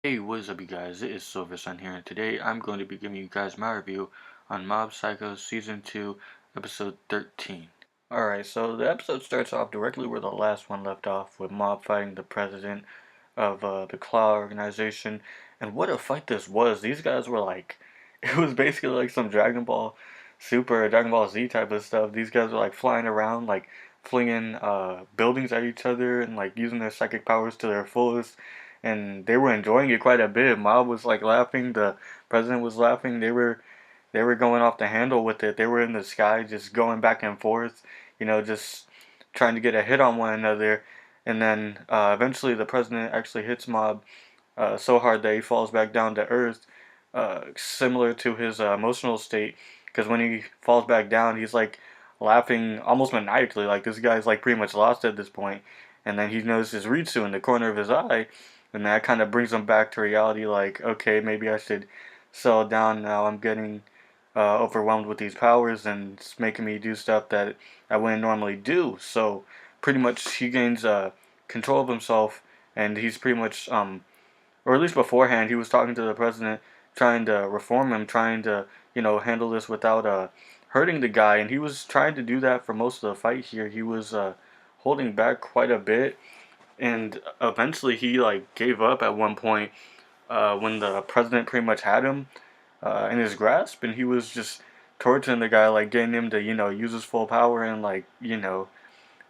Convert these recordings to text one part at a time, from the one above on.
Hey, what is up, you guys? It is Silver Sun here, and today I'm going to be giving you guys my review on Mob Psycho Season 2, Episode 13. Alright, so the episode starts off directly where the last one left off, with Mob fighting the president of the Claw organization. And what a fight this was! These guys were like, it was basically like some Dragon Ball Super or Dragon Ball Z type of stuff. These guys were like flying around, like flinging buildings at each other and like using their psychic powers to their fullest, and they were enjoying it quite a bit. Mob was like laughing, the president was laughing. They were going off the handle with it. They were in the sky, just going back and forth, just trying to get a hit on one another. And then eventually, the president actually hits Mob so hard that he falls back down to earth, similar to his emotional state. Because when he falls back down, he's like laughing almost maniacally, like this guy's like pretty much lost at this point. And then he notices Ritsu in the corner of his eye, and that kind of brings him back to reality. Like, okay, maybe I should settle down now. I'm getting overwhelmed with these powers, and it's making me do stuff that I wouldn't normally do. So pretty much he gains control of himself, and he's pretty much or at least beforehand, he was talking to the president, trying to reform him, trying to handle this without hurting the guy, and he was trying to do that for most of the fight here. He was holding back quite a bit, and eventually he like gave up at one point when the president pretty much had him in his grasp, and he was just torturing the guy, like getting him to use his full power and like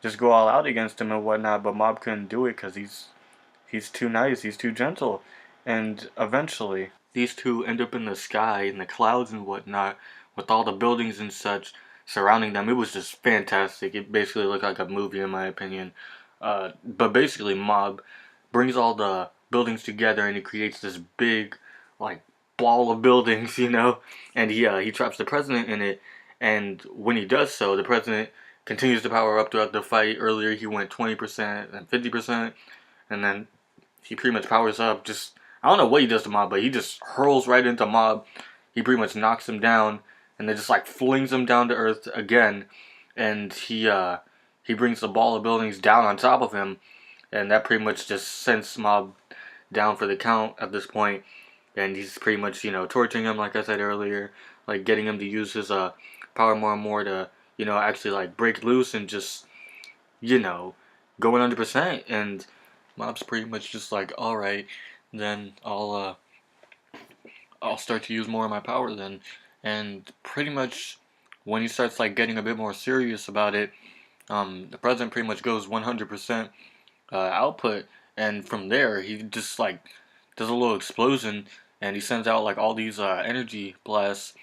just go all out against him and whatnot. But Mob couldn't do it because he's too nice, he's too gentle, and eventually these two end up in the sky, in the clouds and whatnot, with all the buildings and such surrounding them. It was just fantastic. It basically looked like a movie, in my opinion. But basically, Mob brings all the buildings together and he creates this big, like, ball of buildings, and he traps the president in it. And when he does so, the president continues to power up throughout the fight. Earlier, he went 20% and 50%, and then he pretty much powers up. Just, I don't know what he does to Mob, but he just hurls right into Mob. He pretty much knocks him down, and then just like flings him down to earth again. And he brings the ball of buildings down on top of him, and that pretty much just sends Mob down for the count at this point. And he's pretty much torturing him, like I said earlier, like getting him to use his power more and more to actually like break loose and just go 100%. And Mob's pretty much just like, all right, then I'll start to use more of my power then. And pretty much when he starts like getting a bit more serious about it, the president pretty much goes 100% output, and from there he just like does a little explosion, and he sends out like all these energy blasts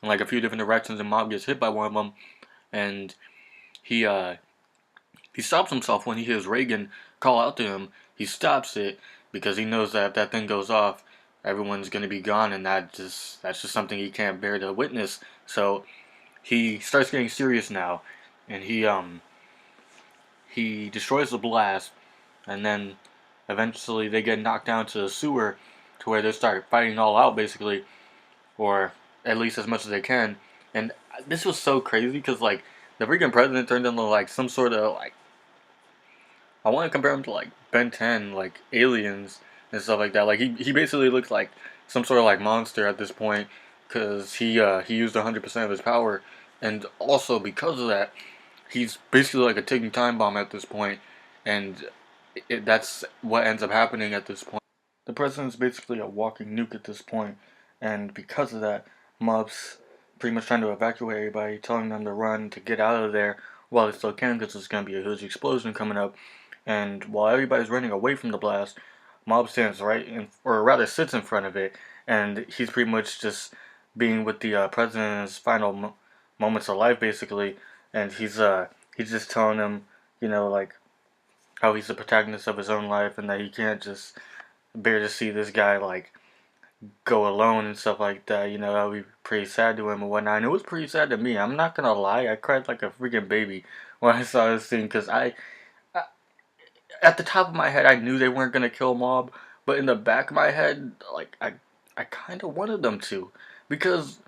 in like a few different directions, and Mob gets hit by one of them, and he uh he stops himself when he hears Reagan call out to him. He stops it because he knows that if that thing goes off, everyone's gonna be gone, and that's just something he can't bear to witness. So he starts getting serious now, and he destroys the blast, and then eventually they get knocked down to the sewer, to where they start fighting all out basically, or at least as much as they can. And this was so crazy because like the freaking president turned into like some sort of like, I want to compare him to like Ben 10, like aliens and stuff like that. Like he basically looks like some sort of like monster at this point because he used 100% of his power, and also because of that, he's basically like a ticking time bomb at this point, and that's what ends up happening at this point. The president's basically a walking nuke at this point, and because of that, Mob's pretty much trying to evacuate everybody, telling them to run, to get out of there while they still can, because there's going to be a huge explosion coming up. And while everybody's running away from the blast, Mob stands right in, or rather sits in front of it, and he's pretty much just being with the president in his final moments of life, basically. And he's just telling him, like how he's the protagonist of his own life, and that he can't just bear to see this guy like go alone and stuff like that. That would be pretty sad to him and whatnot. And it was pretty sad to me. I'm not gonna lie, I cried like a freaking baby when I saw this thing because I at the top of my head, I knew they weren't gonna kill Mob, but in the back of my head, like I kind of wanted them to, because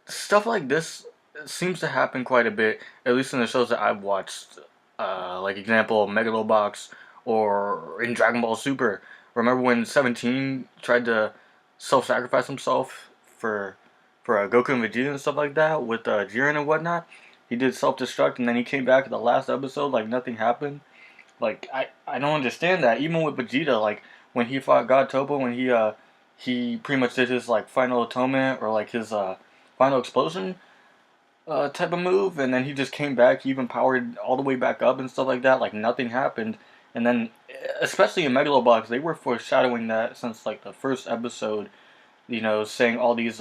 stuff like this seems to happen quite a bit, at least in the shows that I've watched. Like example, Megalobox, or in Dragon Ball Super, remember when 17 tried to self-sacrifice himself for Goku and Vegeta and stuff like that with Jiren and whatnot. He did self-destruct and then he came back in the last episode like nothing happened. Like I don't understand that. Even with Vegeta, like when he fought God Toppo, when he pretty much did his like final atonement or like his final explosion type of move, and then he just came back, he even powered all the way back up and stuff like that, like nothing happened. And then, especially in Megalobox, they were foreshadowing that since like the first episode, saying all these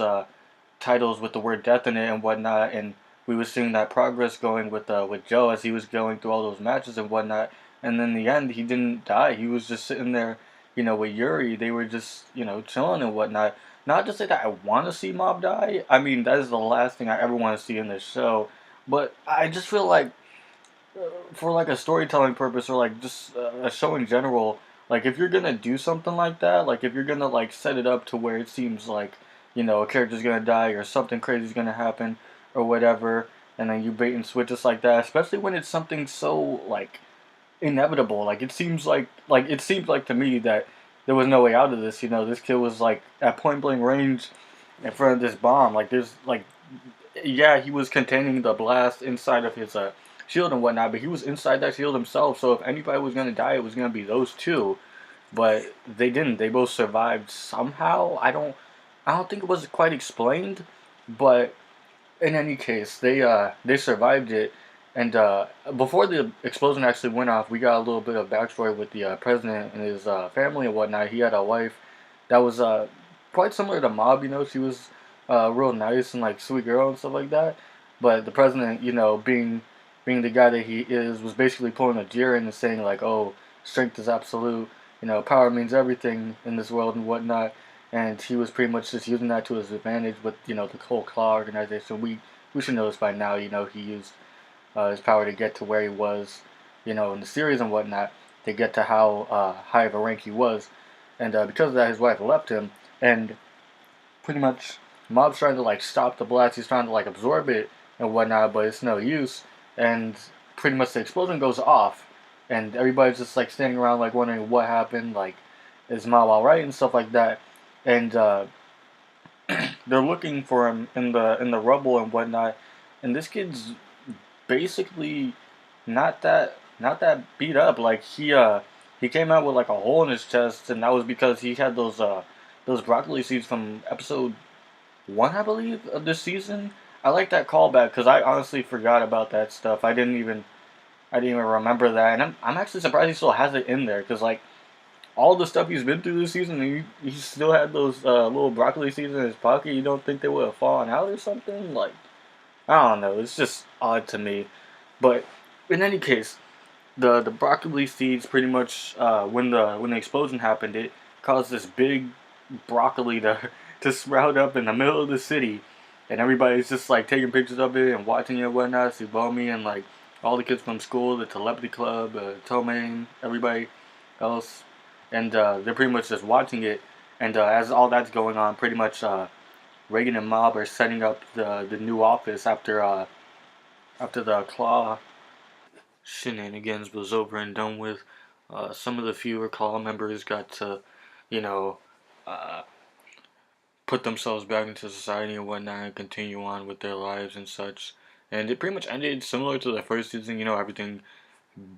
titles with the word death in it and whatnot, and we were seeing that progress going with Joe as he was going through all those matches and whatnot. And then in the end, he didn't die. He was just sitting there, with Yuri. They were just, chilling and whatnot. Not to say that I want to see Mob die. I mean, that is the last thing I ever want to see in this show. But I just feel like, for like a storytelling purpose or like just a show in general, like if you're gonna do something like that, like if you're gonna like set it up to where it seems like a character's gonna die or something crazy's gonna happen or whatever, and then you bait and switch just like that, especially when it's something so like inevitable. Like it seems like to me that there was no way out of this. This kid was like at point blank range in front of this bomb. Like there's like yeah, he was containing the blast inside of his shield and whatnot, but he was inside that shield himself. So if anybody was gonna die, it was gonna be those two. But they didn't. They both survived somehow. I don't think it was quite explained, but in any case, they survived it. And before the explosion actually went off, we got a little bit of backstory with the president and his family and whatnot. He had a wife that was quite similar to Mob. She was real nice and like sweet girl and stuff like that. But the president, being the guy that he is, was basically pulling a Jiren and saying like, "Oh, strength is absolute. Power means everything in this world and whatnot." And he was pretty much just using that to his advantage with the whole Claw organization. We should know this by now. He used his power to get to where he was, in the series and whatnot, to get to how high of a rank he was. And because of that, his wife left him, and pretty much Mob's trying to like stop the blast. He's trying to like absorb it and whatnot, but it's no use. And pretty much the explosion goes off, and everybody's just like standing around like wondering what happened, like is Mob all right and stuff like that. And they're looking for him in the rubble and whatnot. And this kid's basically not that beat up. Like he came out with like a hole in his chest, and that was because he had those broccoli seeds from episode one, I believe, of this season. I like that callback because I honestly forgot about that stuff. I didn't even remember that, and I'm actually surprised he still has it in there because like all the stuff he's been through this season, and he still had those little broccoli seeds in his pocket. You don't think they would have fallen out or something? Like I don't know. It's just odd to me. But in any case, the broccoli seeds pretty much when the explosion happened, it caused this big broccoli to to sprout up in the middle of the city, and everybody's just like taking pictures of it and watching it and whatnot. Subomi and like all the kids from school, the telepathy club, Tomain, everybody else, and they're pretty much just watching it. And as all that's going on, pretty much Reagan and Mob are setting up the new office after the Claw shenanigans was over and done with. Some of the fewer Claw members got to, you know, uh, put themselves back into society and whatnot and continue on with their lives and such. And it pretty much ended similar to the first season. Everything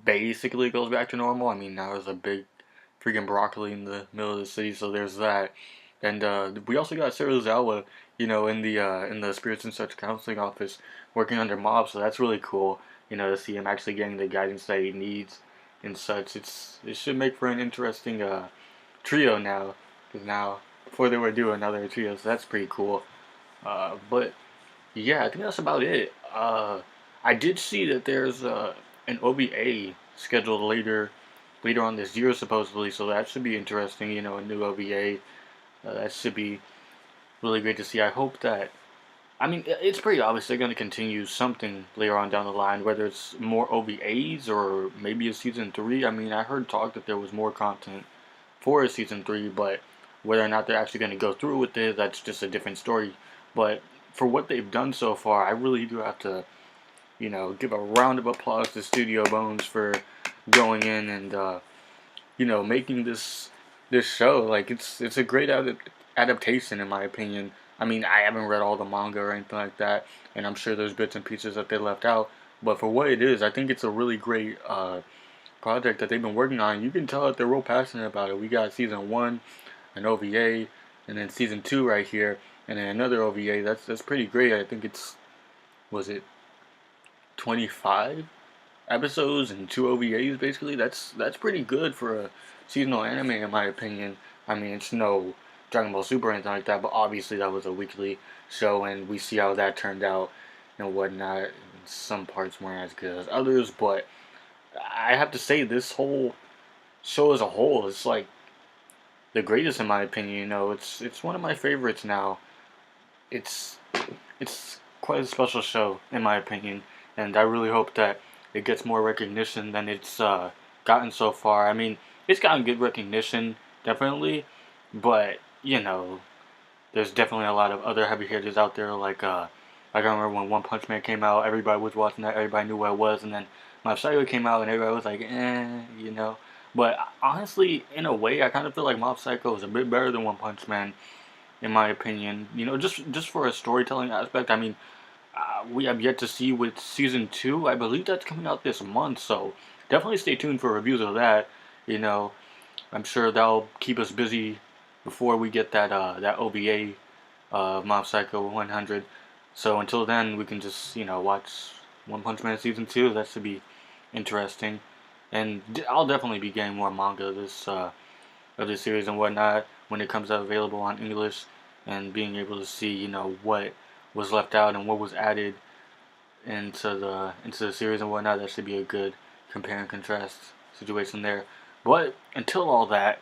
basically goes back to normal. I mean, now there's a big freaking broccoli in the middle of the city, so there's that. And we also got Serizawa, in the Spirits and Such counseling office, working under Mob. So that's really cool. To see him actually getting the guidance that he needs and such. It should make for an interesting trio now, because now before they were doing another trio, so that's pretty cool. But yeah, I think that's about it. I did see that there's an OVA scheduled later on this year supposedly, so that should be interesting. A new OVA. That should be really great to see. I hope that. I mean, it's pretty obvious they're going to continue something later on down the line, whether it's more OVAs or maybe a season 3. I mean, I heard talk that there was more content for a season 3, but whether or not they're actually going to go through with it, that's just a different story. But for what they've done so far, I really do have to, give a round of applause to Studio Bones for going in and, making this this show. Like it's a great adaptation in my opinion. I mean, I haven't read all the manga or anything like that, and I'm sure there's bits and pieces that they left out. But for what it is, I think it's a really great project that they've been working on. You can tell that they're real passionate about it. We got season one, an OVA, and then season two right here, and then another OVA. That's pretty great. I think it's was it 25 episodes and two OVAs basically. That's pretty good for a seasonal anime in my opinion. I mean, it's no Dragon Ball Super or anything like that, but obviously that was a weekly show, and we see how that turned out and whatnot. Some parts weren't as good as others, but I have to say this whole show as a whole is like the greatest in my opinion. You know, it's one of my favorites now. It's it's quite a special show in my opinion, and I really hope that it gets more recognition than it's gotten so far. I mean, it's gotten good recognition, definitely, but you know, there's definitely a lot of other heavy hitters out there. Like I remember when One Punch Man came out, everybody was watching that, everybody knew what it was, and then Mob Psycho came out, and everybody was like, you know. But honestly, in a way, I kind of feel like Mob Psycho is a bit better than One Punch Man, in my opinion. You know, just for a storytelling aspect. I mean, we have yet to see with season two. I believe that's coming out this month, so definitely stay tuned for reviews of that. You know, I'm sure that'll keep us busy before we get that OVA Mob Psycho 100. So until then, we can just watch One Punch Man season two. That should be interesting, and I'll definitely be getting more manga of this series and whatnot when it comes out available on English, and being able to see what was left out and what was added into the series and whatnot. That should be a good compare and contrast situation there. But until all that,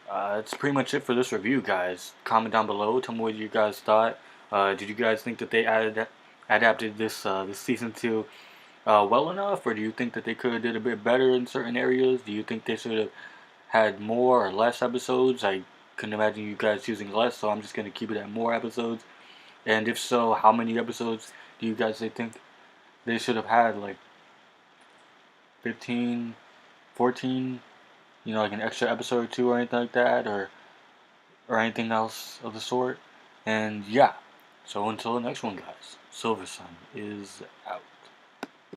that's pretty much it for this review, guys. Comment down below. Tell me what you guys thought. Did you guys think that they adapted this season two well enough, or do you think that they could have did a bit better in certain areas? Do you think they should have had more or less episodes? I couldn't imagine you guys choosing less, so I'm just gonna keep it at more episodes. And if so, how many episodes do you guys think they should have had? Like 15, 14? Like an extra episode or two or anything like that, or anything else of the sort. And yeah, so until the next one, guys, Silver Sun is out.